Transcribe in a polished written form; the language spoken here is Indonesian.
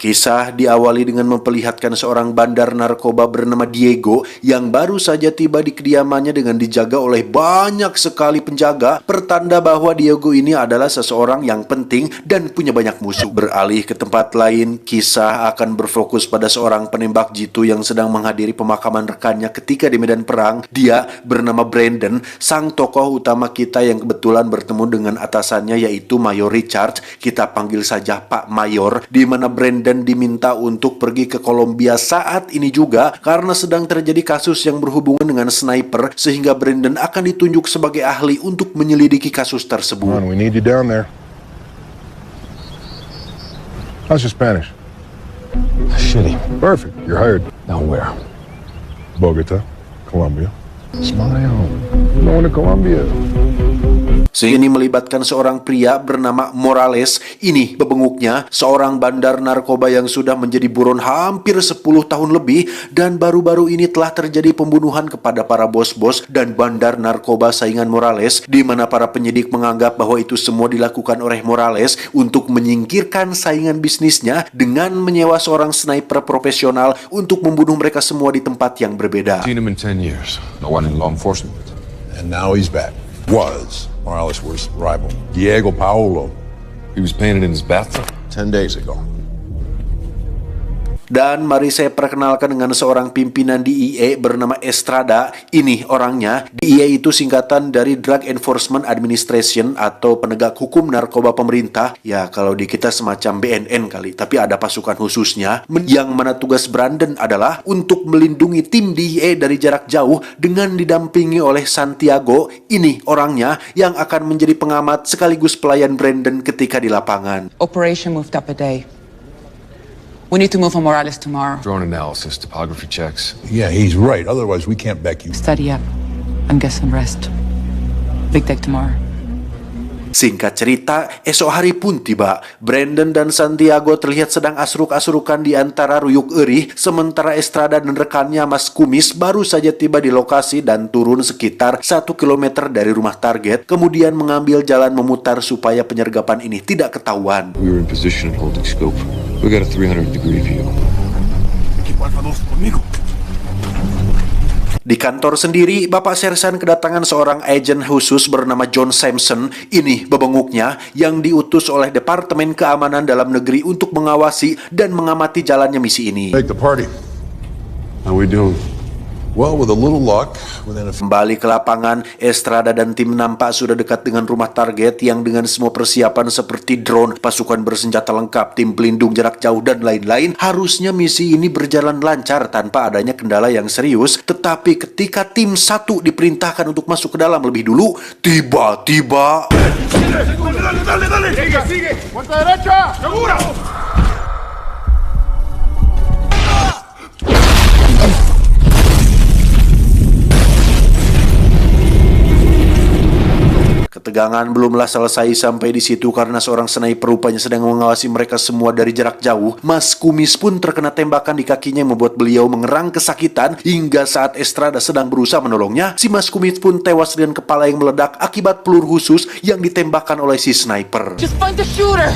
Kisah diawali dengan memperlihatkan seorang bandar narkoba bernama Diego yang baru saja tiba di kediamannya dengan dijaga oleh banyak sekali penjaga, pertanda bahwa Diego ini adalah seseorang yang penting dan punya banyak musuh. Beralih ke tempat lain, kisah akan berfokus pada seorang penembak jitu yang sedang menghadiri pemakaman rekannya ketika di medan perang. Dia bernama Brandon, sang tokoh utama kita yang kebetulan bertemu dengan atasannya yaitu Mayor Richard. Kita panggil saja Pak Mayor, di mana Brandon diminta untuk pergi ke Kolombia saat ini juga karena sedang terjadi kasus yang berhubungan dengan sniper, sehingga Brandon akan ditunjuk sebagai ahli untuk menyelidiki kasus tersebut. We need you down there. How's your Spanish? Shitty. Perfect. You're hired. Now where? Bogota, Colombia. Smile. We're going to Colombia. Sehingga ini melibatkan seorang pria bernama Morales. Ini bebenguknya seorang bandar narkoba yang sudah menjadi buron hampir 10 tahun lebih, dan baru-baru ini telah terjadi pembunuhan kepada para bos-bos dan bandar narkoba saingan Morales, di mana para penyidik menganggap bahwa itu semua dilakukan oleh Morales untuk menyingkirkan saingan bisnisnya dengan menyewa seorang sniper profesional untuk membunuh mereka semua di tempat yang berbeda. Seen him in 10 years. No one in law enforcement. And now he's back. Was Morales' worst rival, Diego Paolo, He was painted in his bathtub. 10 days ago. Dan mari saya perkenalkan dengan seorang pimpinan DEA bernama Estrada. Ini orangnya. DEA itu singkatan dari Drug Enforcement Administration atau penegak hukum narkoba pemerintah. Ya, kalau di kita semacam BNN kali, tapi ada pasukan khususnya. Yang mana tugas Brandon adalah untuk melindungi tim DEA dari jarak jauh dengan didampingi oleh Santiago. Ini orangnya yang akan menjadi pengamat sekaligus pelayan Brandon ketika di lapangan. Operation moved up a day. We need to move on Morales tomorrow. Drone analysis, topography checks. Yeah, he's right. Otherwise, we can't back you. Study up and get some rest. Big day tomorrow. Singkat cerita, esok hari pun tiba. Brandon dan Santiago terlihat sedang asruk-asrukan di antara ruyuk erih, sementara Estrada dan rekannya Mas Kumis baru saja tiba di lokasi dan turun sekitar 1 kilometer dari rumah target, kemudian mengambil jalan memutar supaya penyergapan ini tidak ketahuan. We were in position and holding scope. We got a 300-degree view. Di kantor sendiri, Bapak Sersan kedatangan seorang agen khusus bernama John Sampson. Ini bebenguknya yang diutus oleh Departemen Keamanan Dalam Negeri untuk mengawasi dan mengamati jalannya misi ini. Make the party. How we doing? Well, with a little luck, within a few... Kembali ke lapangan, Estrada dan tim nampak sudah dekat dengan rumah target yang dengan semua persiapan seperti drone, pasukan bersenjata lengkap, tim pelindung jarak jauh, dan lain-lain. Harusnya misi ini berjalan lancar tanpa adanya kendala yang serius. Tetapi ketika tim 1 diperintahkan untuk masuk ke dalam lebih dulu, tiba-tiba... Ketegangan belumlah selesai sampai di situ karena seorang sniper rupanya sedang mengawasi mereka semua dari jarak jauh. Mas Kumis pun terkena tembakan di kakinya yang membuat beliau mengerang kesakitan, hingga saat Estrada sedang berusaha menolongnya, si Mas Kumis pun tewas dengan kepala yang meledak akibat peluru khusus yang ditembakkan oleh si sniper. Just find the shooter.